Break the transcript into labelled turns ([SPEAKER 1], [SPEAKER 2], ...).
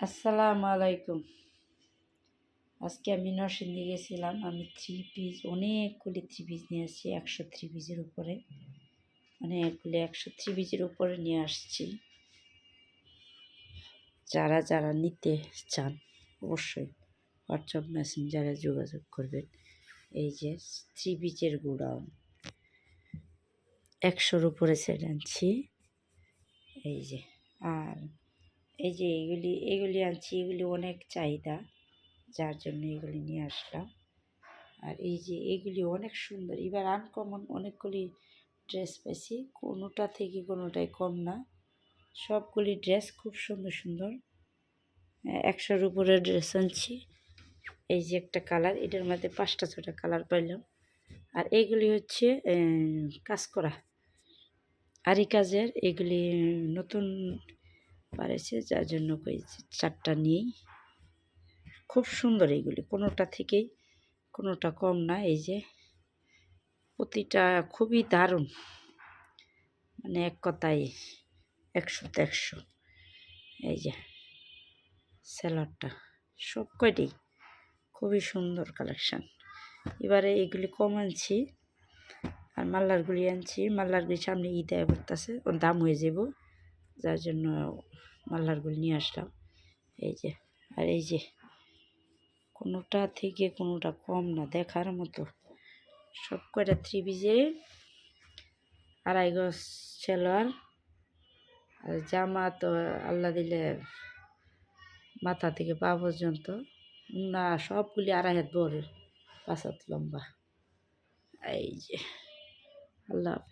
[SPEAKER 1] আসসালামু আলাইকুম। আজকে আমি নরসিংদী গেছিলাম। আমি অনেকগুলি থ্রি পিস নিয়ে আসছি। 100 থ্রি পিসের উপরে, অনেকগুলি 100 থ্রি পিসের উপরে নিয়ে আসছি। যারা যারা নিতে চান অবশ্যই হোয়াটসঅ্যাপ মেসেঞ্জারে যোগাযোগ করবেন। এই যে থ্রি পিসের গোডাউন, 100-র উপরে সেট আনছি। এই যে আর এই যে এগুলি আনছি, এগুলি অনেক চাহিদা, যার জন্য এগুলি নিয়ে আসলাম। আর এই যে এগুলি অনেক সুন্দর, এবার আনকমন অনেকগুলি ড্রেস পাইছি, কোনোটা থেকে কোনোটাই কম না। সবগুলি ড্রেস খুব সুন্দর সুন্দর। 100-র উপরে ড্রেস আনছি। এই যে একটা কালার, এটার মধ্যে 5টা-6টা কালার পাইলাম। আর এইগুলি হচ্ছে কাজ করা আরি কাজের, এগুলি নতুন পারেছে, যার জন্য কই 4টা নিয়েই। খুব সুন্দর এইগুলি, কোনোটা থেকেই কোনোটা কম না। এই যে প্রতিটা খুবই দারুণ, এক কথায় 100-তে 100। এই যে সেলারটা সব কয়টি খুবই সুন্দর কালেকশান। এবারে এইগুলি কম আনছি, আর মাল্লারগুলি আনছি। মাল্লারগুলি সামনে ঈদ আয় করতেছে, ওর দাম হয়ে যাব, যার জন্য মাল্লারগুলি নিয়ে আসলাম। এই যে আর এই যে কোনোটা থেকে কোনোটা কম না, দেখার মতো। সব কয়টা থ্রি পিসে 2.5 গজ সেলোয়ার, আর জামা তো আল্লাহ দিলে মাথা থেকে পা পর্যন্ত না, সবগুলি 2.5 হাত বড়, 5 হাত লম্বা। এই যে আল্লাহ হাফেজ।